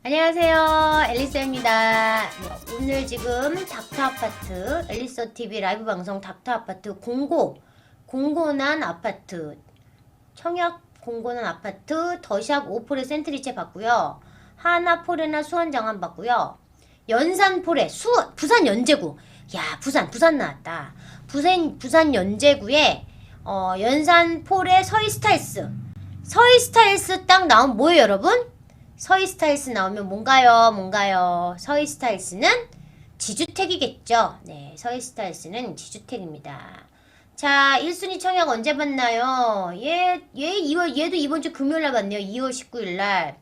안녕하세요, 앨리스입니다. 네, 오늘 지금 닥터아파트 앨리스TV 라이브 방송 닥터아파트 공고난 아파트 청약 공고난 아파트 더샵 5폴의 센트리체 봤고요. 하나폴에나 수원장안 봤고요. 연산폴에 부산 연제구. 야, 부산 나왔다. 부산 연제구에 연산폴의 서희스타일스 딱 나온 뭐예요, 여러분? 서희스타일스 나오면 뭔가요? 서희스타일스는 지주택이겠죠. 네, 서희스타일스는 지주택입니다. 자, 1순위 청약 언제 봤나요? 얘도 이번 주 금요일날 봤네요. 2월 19일날.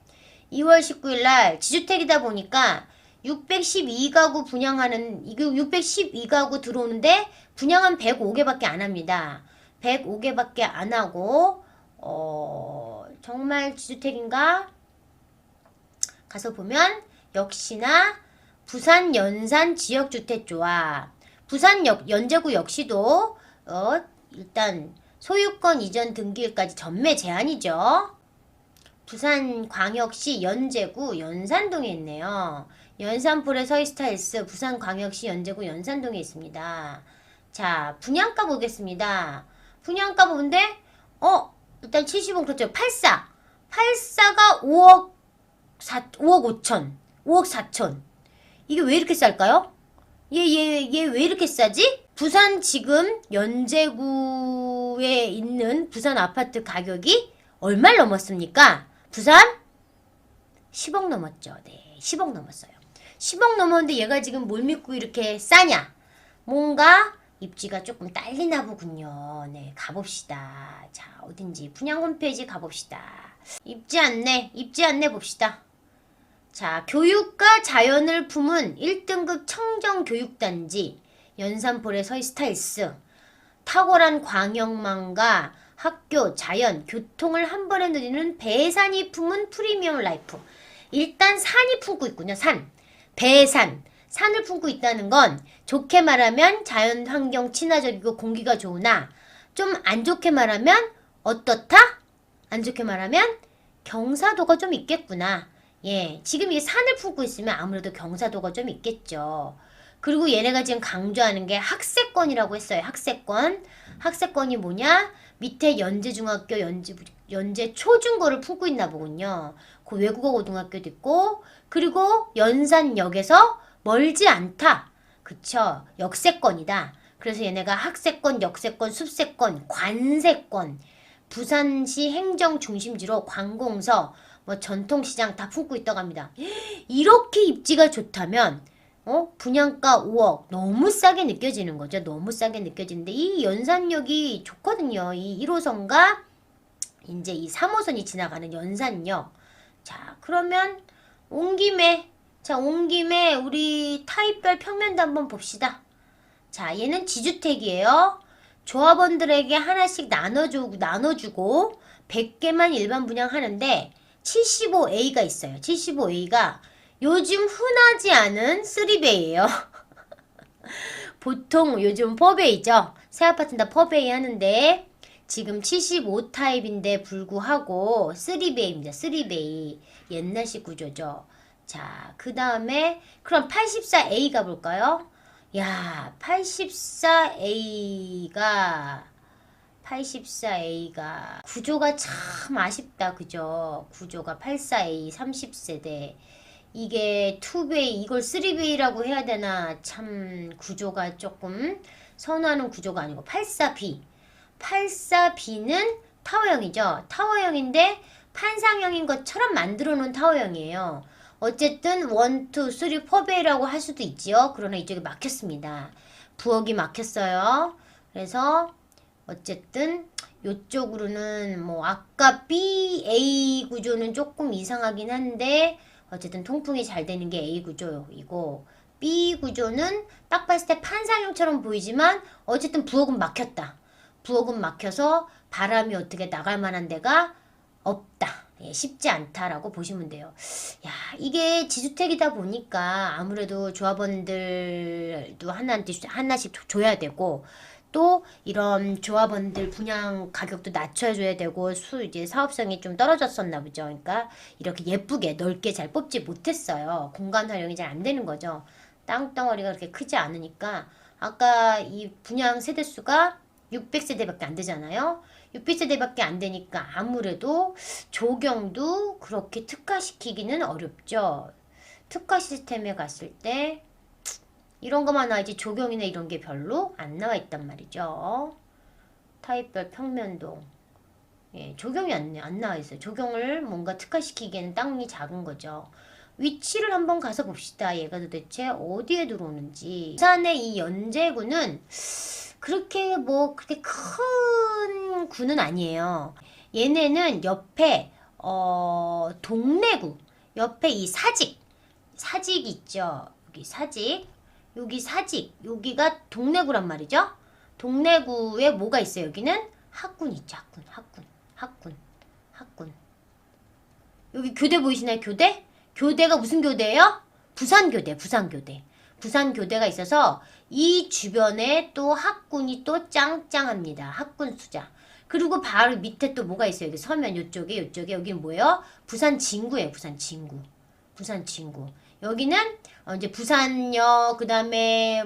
2월 19일날 지주택이다 보니까 612가구 분양하는, 이거 612가구 들어오는데 분양은 105개밖에 안 합니다. 105개밖에 안 하고, 정말 지주택인가? 가서 보면 역시나 부산 연산 지역주택조합 부산 연제구 역시도 일단 소유권 이전 등기일까지 전매 제한이죠. 부산광역시 연제구 연산동에 있네요. 연산폴의 서희스타일스 부산광역시 연제구 연산동에 있습니다. 자, 분양가 보겠습니다. 분양가 보는데 일단 70원 그렇죠. 84가 5억 5천, 5억 4천. 이게 왜 이렇게 쌀까요? 얘 왜 이렇게 싸지? 부산 지금 연제구에 있는 부산 아파트 가격이 얼마를 넘었습니까? 부산? 10억 넘었죠. 네, 10억 넘었어요. 10억 넘었는데 얘가 지금 뭘 믿고 이렇게 싸냐? 뭔가 입지가 조금 딸리나 보군요. 네, 가봅시다. 자, 어딘지 분양 홈페이지 가봅시다. 입지 않네 봅시다. 자, 교육과 자연을 품은 1등급 청정교육단지 연산폴의 서희스타일스 탁월한 광역망과 학교, 자연, 교통을 한 번에 누리는 배산이 품은 프리미엄 라이프. 일단 산이 품고 있군요. 산을 품고 있다는 건 좋게 말하면 자연환경 친화적이고 공기가 좋으나 좀 안 좋게 말하면 어떻다? 안 좋게 말하면 경사도가 좀 있겠구나. 예, 지금 이 산을 품고 있으면 아무래도 경사도가 좀 있겠죠. 그리고 얘네가 지금 강조하는 게 학세권이라고 했어요. 학세권이 뭐냐? 밑에 연제중학교, 연제초중고를 품고 있나 보군요. 그 외국어 고등학교도 있고, 그리고 연산역에서 멀지 않다. 그쵸? 역세권이다. 그래서 얘네가 학세권, 역세권, 숲세권, 관세권, 부산시 행정중심지로 관공서, 전통시장 다 품고 있다고 합니다. 이렇게 입지가 좋다면 분양가 5억 너무 싸게 느껴지는 거죠. 너무 싸게 느껴지는데 이 연산역이 좋거든요. 이 1호선과 이제 이 3호선이 지나가는 연산역. 자, 그러면 온 김에 우리 타입별 평면도 한번 봅시다. 자, 얘는 지주택이에요. 조합원들에게 하나씩 나눠주고 100개만 일반 분양하는데 75A가 있어요. 75A가 요즘 흔하지 않은 3베이예요. 보통 요즘 4베이죠. 새 아파트는 다 4베이 하는데 지금 75 타입인데 불구하고 3베이입니다. 3베이. 옛날식 구조죠. 자, 그 다음에 그럼 84A 가볼까요? 야, 84A가 구조가 참 아쉽다. 그죠? 구조가 84A 30세대 이게 2베이 이걸 3베이라고 해야 되나 참 구조가 조금 선호하는 구조가 아니고 84B는 타워형이죠. 타워형인데 판상형인 것처럼 만들어 놓은 타워형이에요. 어쨌든 1, 2, 3, 4베이라고 할 수도 있지요. 그러나 이쪽에 막혔습니다. 부엌이 막혔어요. 그래서 어쨌든 요쪽으로는 아까 A 구조는 조금 이상하긴 한데 어쨌든 통풍이 잘 되는 게 A 구조이고 B 구조는 딱 봤을 때 판상형처럼 보이지만 어쨌든 부엌은 막혔다. 부엌은 막혀서 바람이 어떻게 나갈 만한 데가 없다. 예, 쉽지 않다라고 보시면 돼요. 야, 이게 지주택이다 보니까 아무래도 조합원들도 하나씩 줘야 되고 또 이런 조합원들 분양 가격도 낮춰줘야 되고 이제 사업성이 좀 떨어졌었나 보죠. 그러니까 이렇게 예쁘게 넓게 잘 뽑지 못했어요. 공간 활용이 잘 안 되는 거죠. 땅덩어리가 그렇게 크지 않으니까 아까 이 분양 세대수가 600세대밖에 안 되잖아요. 600세대밖에 안 되니까 아무래도 조경도 그렇게 특화시키기는 어렵죠. 특화 시스템에 갔을 때 이런 것만 나와야지 조경이나 이런 게 별로 안 나와 있단 말이죠. 타입별 평면동. 예, 조경이 안 나와 있어요. 조경을 뭔가 특화시키기에는 땅이 작은 거죠. 위치를 한번 가서 봅시다. 얘가 도대체 어디에 들어오는지. 부산의 이 연제구는 그렇게 큰 구는 아니에요. 얘네는 옆에 동래구 옆에 이 사직 있죠. 여기 사직 여기가 동래구란 말이죠. 동래구에 뭐가 있어요? 여기는 학군 있죠. 학군. 여기 교대 보이시나요? 교대가 무슨 교대예요? 부산교대. 부산교대가 있어서 이 주변에 또 학군이 또 짱짱합니다. 학군 수자. 그리고 바로 밑에 또 뭐가 있어요? 여기 서면 요쪽에 여기는 뭐예요? 부산진구예요. 부산진구. 여기는 이제 부산역 그다음에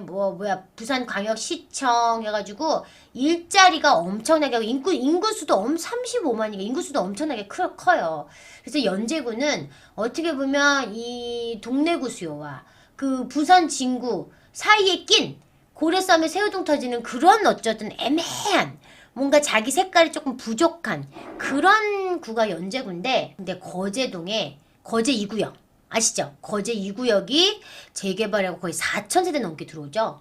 부산광역시청 해가지고 일자리가 엄청나게 하고 인구수도 35만이니까 인구수도 엄청나게 커요. 그래서 연제구는 어떻게 보면 이 동래구 수요와 그 부산 진구 사이에 낀 고래싸움에 새우등 터지는 그런 어쩌든 애매한 뭔가 자기 색깔이 조금 부족한 그런 구가 연제구인데, 근데 거제동에 거제 2구역 아시죠? 거제 2구역이 재개발하고 거의 4,000세대 넘게 들어오죠.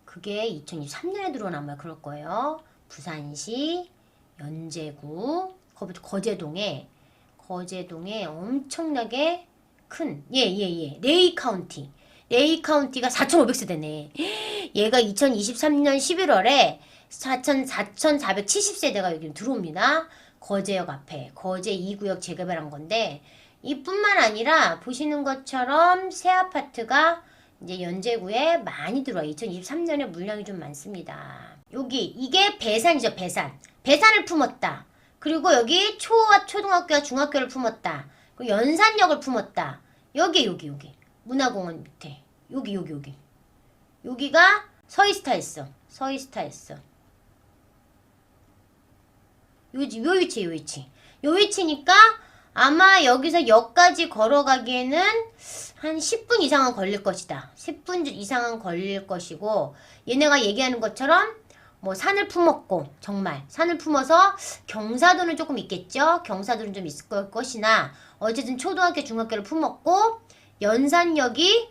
그게 2023년에 들어오나 아마 그럴 거예요. 부산시 연제구 거제동에 엄청나게 큰 레이 카운티가 4,500세대네. 얘가 2023년 11월에 4,470세대가 여기 들어옵니다. 거제역 앞에 거제 2구역 재개발한 건데, 이뿐만 아니라 보시는 것처럼 새 아파트가 이제 연제구에 많이 들어와요. 2023년에 물량이 좀 많습니다. 이게 배산이죠. 배산을 품었다. 그리고 여기 초등학교와 중학교를 품었다. 그리고 연산역을 품었다. 여기 문화공원 밑에 여기가 서이스타였어. 요 위치니까 아마 여기서 역까지 걸어가기에는 한 10분 이상은 걸릴 것이다. 10분 이상은 걸릴 것이고, 얘네가 얘기하는 것처럼 뭐 산을 품었고, 정말 산을 품어서 경사도는 조금 있겠죠. 경사도는 좀 있을 것이나 어쨌든 초등학교 중학교를 품었고, 연산역이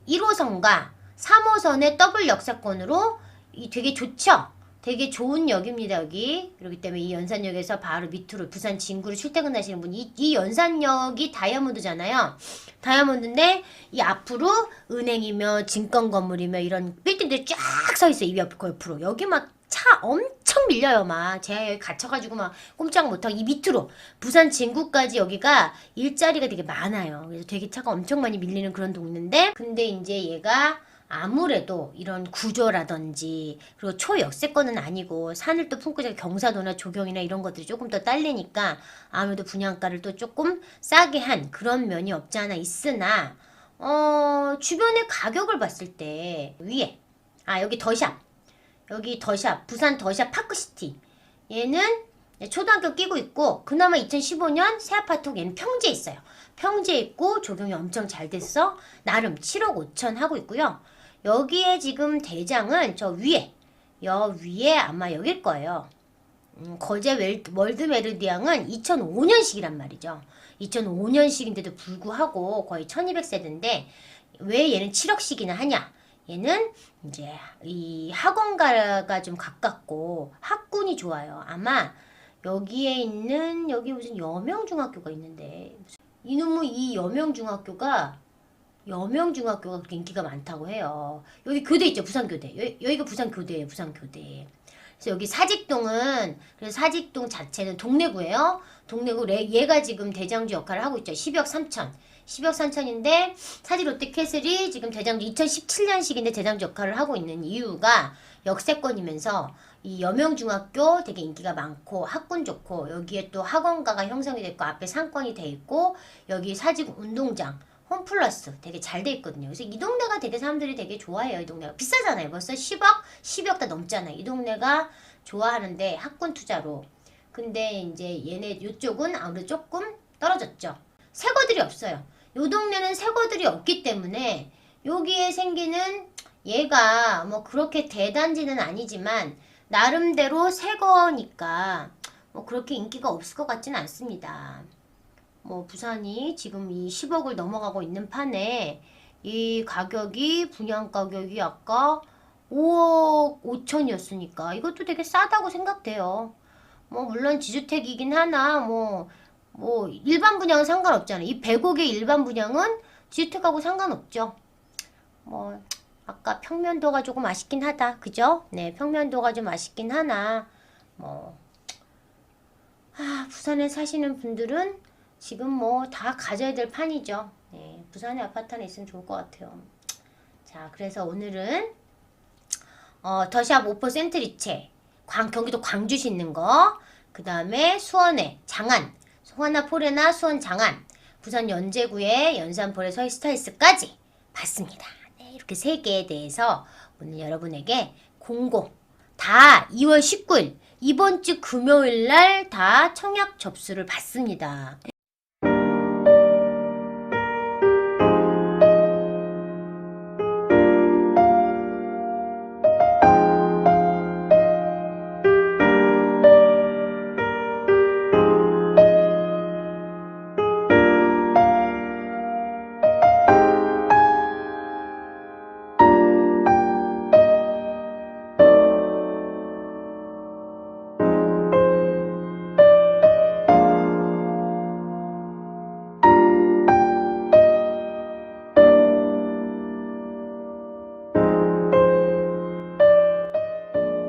1호선과 3호선의 더블 역사권으로 되게 좋죠. 되게 좋은 역입니다. 여기. 그렇기 때문에 이 연산역에서 바로 밑으로 부산 진구로 출퇴근하시는 분이 이 연산역이 다이아몬드잖아요. 다이아몬드인데 이 앞으로 은행이며 증권 건물이며 이런 빌딩들이 쫙 서 있어요. 이 옆으로. 여기 막 차 엄청 밀려요. 막 제가 여기 갇혀가지고 막 꼼짝 못하고 이 밑으로 부산 진구까지 여기가 일자리가 되게 많아요. 그래서 되게 차가 엄청 많이 밀리는 그런 동네인데, 근데 이제 얘가 아무래도 이런 구조라든지 그리고 초역세권은 아니고 산을 또 품고 경사도나 조경이나 이런 것들이 조금 더 딸리니까 아무래도 분양가를 또 조금 싸게 한 그런 면이 없지 않아 있으나, 주변의 가격을 봤을 때 위에 여기 더샵 부산 더샵 파크시티, 얘는 초등학교 끼고 있고 그나마 2015년 새 아파트 얘는 평지에 있어요. 평지에 있고 조경이 엄청 잘 됐어. 나름 7억 5천 하고 있고요. 여기에 지금 대장은 저 위에 아마 여길 거예요. 거제 월드 메르디앙은 2005년식이란 말이죠. 2005년식인데도 불구하고 거의 1200세대인데 왜 얘는 7억씩이나 하냐? 얘는 이제 이 학원가가 좀 가깝고 학군이 좋아요. 아마 여기에 있는 여기 무슨 여명중학교가 있는데, 이놈의 이 여명중학교가 그렇게 인기가 많다고 해요. 여기 교대 있죠. 부산교대. 여기가 부산교대예요. 그래서 여기 사직동은, 그래서 사직동 자체는 동래구예요. 동래구 얘가 지금 대장주 역할을 하고 있죠. 10억 3천인데 사직 롯데캐슬이 지금 대장주 2017년식인데 대장주 역할을 하고 있는 이유가 역세권이면서 이 여명중학교 되게 인기가 많고 학군 좋고 여기에 또 학원가가 형성이 됐고 앞에 상권이 돼 있고 여기 사직 운동장 홈플러스 되게 잘 돼 있거든요. 그래서 이 동네가 되게 사람들이 되게 좋아해요. 이 동네가 비싸잖아요. 벌써 10억, 12억 다 넘잖아요. 이 동네가 좋아하는데 학군 투자로. 근데 이제 얘네 요쪽은 아무래도 조금 떨어졌죠. 새거들이 없어요. 요 동네는 새거들이 없기 때문에 여기에 생기는 얘가 뭐 그렇게 대단지는 아니지만 나름대로 새 거니까 뭐 그렇게 인기가 없을 것 같지는 않습니다. 뭐 부산이 지금 이 10억을 넘어가고 있는 판에 이 가격이 분양 가격이 아까 5억 5천이었으니까 이것도 되게 싸다고 생각돼요. 뭐 물론 지주택이긴 하나 뭐 일반 분양은 상관없잖아요. 이 100억의 일반 분양은 지주택하고 상관없죠. 뭐 아까 평면도가 조금 아쉽긴 하다. 그죠? 네, 평면도가 좀 아쉽긴 하나 뭐 부산에 사시는 분들은 지금 뭐 다 가져야 될 판이죠. 네, 부산에 아파트 하나 있으면 좋을 것 같아요. 자, 그래서 오늘은 더샵 5% 리체 경기도 광주시 있는 거, 그 다음에 수원에 장안, 소하나 포레나 수원 장안, 부산 연제구에 연산폴에 서스타일스까지 봤습니다. 네, 이렇게 세 개에 대해서 오늘 여러분에게 공고 다 2월 19일 이번 주 금요일 날 다 청약 접수를 받습니다.